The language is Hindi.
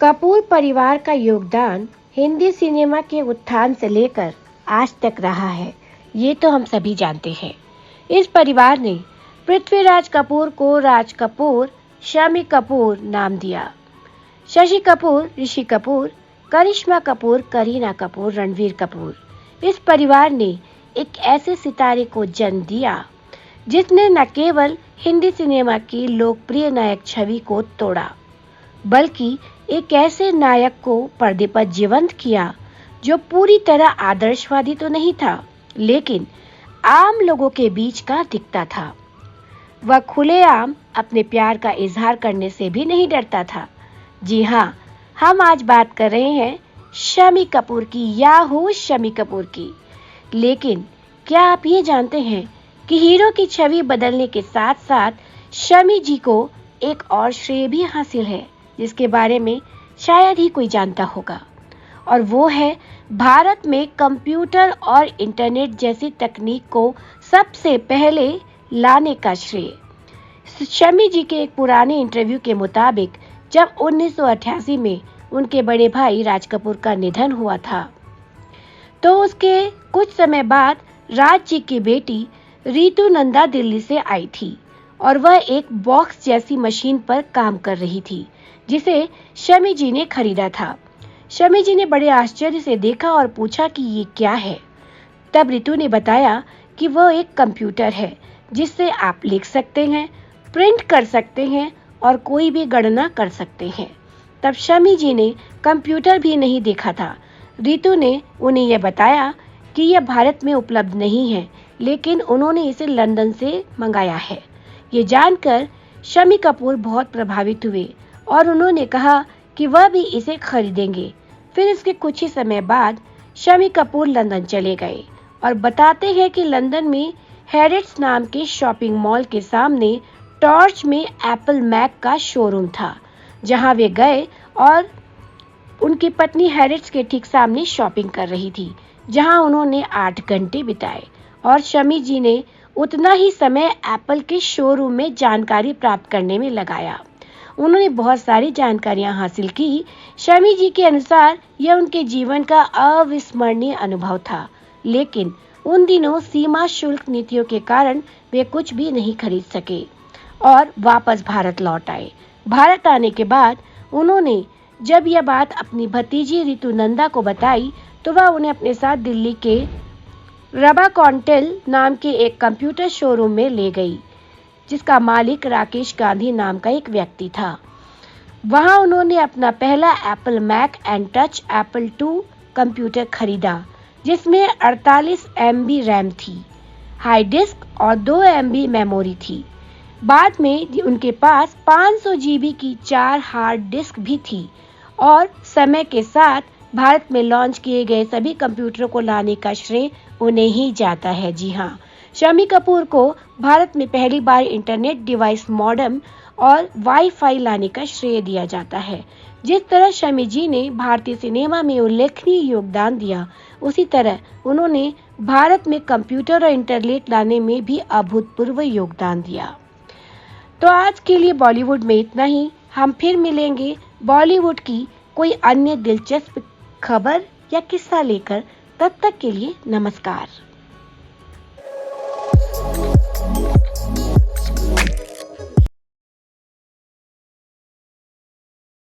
कपूर परिवार का योगदान हिंदी सिनेमा के उत्थान से लेकर आज तक रहा है, ये तो हम सभी जानते हैं। इस परिवार ने पृथ्वीराज कपूर को राज कपूर, शम्मी कपूर नाम दिया। शशि कपूर, ऋषि कपूर, करिश्मा कपूर, करीना कपूर, रणवीर कपूर। इस परिवार ने एक ऐसे सितारे को जन्म दिया जिसने न केवल हिंदी सिनेमा की लोकप्रिय नायक छवि को तोड़ा, बल्कि एक ऐसे नायक को पर्दे पर जीवंत किया जो पूरी तरह आदर्शवादी तो नहीं था, लेकिन आम लोगों के बीच का दिखता था। वह खुलेआम अपने प्यार का इजहार करने से भी नहीं डरता था। जी हाँ, हम आज बात कर रहे हैं शम्मी कपूर की, याहू शम्मी कपूर की। लेकिन क्या आप ये जानते हैं कि हीरो की छवि बदलने के साथ साथ शम्मी जी को एक और श्रेय भी हासिल है, जिसके बारे में शायद ही कोई जानता होगा, और वो है भारत में कंप्यूटर और इंटरनेट जैसी तकनीक को सबसे पहले लाने का श्रेय। शम्मी जी के एक पुराने इंटरव्यू के मुताबिक जब 1988 में उनके बड़े भाई राज कपूर का निधन हुआ था, तो उसके कुछ समय बाद राज जी की बेटी रितु नंदा दिल्ली से आई थी और वह एक बॉक्स जैसी मशीन पर काम कर रही थी जिसे शम्मी जी ने खरीदा था। शम्मी जी ने बड़े आश्चर्य से देखा और पूछा कि ये क्या है। तब रितु ने बताया कि वह एक कंप्यूटर है जिससे आप लिख सकते हैं, प्रिंट कर सकते हैं और कोई भी गणना कर सकते हैं। तब शम्मी जी ने कंप्यूटर भी नहीं देखा था। रितु ने उन्हें यह बताया कि यह भारत में उपलब्ध नहीं है, लेकिन उन्होंने इसे लंदन से मंगाया है। ये जानकर शम्मी कपूर बहुत प्रभावित हुए और उन्होंने कहा कि वह भी इसे खरीदेंगे। फिर इसके कुछ ही समय बाद शम्मी कपूर लंदन चले गए और बताते हैं कि लंदन में हैरिट्स नाम के शॉपिंग मॉल के सामने टॉर्च में एप्पल मैक का शोरूम था, जहां वे गए और उनकी पत्नी हैरिट्स के ठीक सामने शॉपिंग कर रही थी, जहां उन्होंने 8 घंटे बिताए और शम्मी जी ने उतना ही समय एप्पल के शोरूम में जानकारी प्राप्त करने में लगाया। उन्होंने बहुत सारी जानकारियां हासिल की। शम्मी जी के अनुसार यह उनके जीवन का अविस्मरणीय अनुभव था, लेकिन उन दिनों सीमा शुल्क नीतियों के कारण वे कुछ भी नहीं खरीद सके और वापस भारत लौट आए। भारत आने के बाद उन्होंने जब यह बात अपनी भतीजी रितु नंदा को बताई, तो वह उन्हें अपने साथ दिल्ली के रबाकॉन्टेल नाम के एक कंप्यूटर शोरूम में ले गई, जिसका मालिक राकेश गांधी नाम का एक व्यक्ति था। वहां उन्होंने अपना पहला Apple Mac and touch Apple II computer खरीदा, जिसमें 48 MB रैम थी, हार्ड डिस्क और 2 MB मेमोरी थी। बाद में उनके पास 500 GB की 4 हार्ड डिस्क भी थी और समय के साथ भारत में लॉन्च किए गए सभी कंप्यूटरों को लाने का श्रेय उन्हें ही जाता है। जी हाँ, शम्मी कपूर को भारत में पहली बार इंटरनेट डिवाइस मॉडेम और वाईफाई लाने का श्रेय दिया जाता है। जिस तरह शम्मी जी ने भारतीय सिनेमा में उल्लेखनीय योगदान दिया, उसी तरह उन्होंने भारत में कंप्यूटर और इंटरनेट लाने में भी अभूतपूर्व योगदान दिया। तो आज के लिए बॉलीवुड में इतना ही। हम फिर मिलेंगे बॉलीवुड की कोई अन्य दिलचस्प खबर या किस्सा लेकर। तब तक के लिए नमस्कार।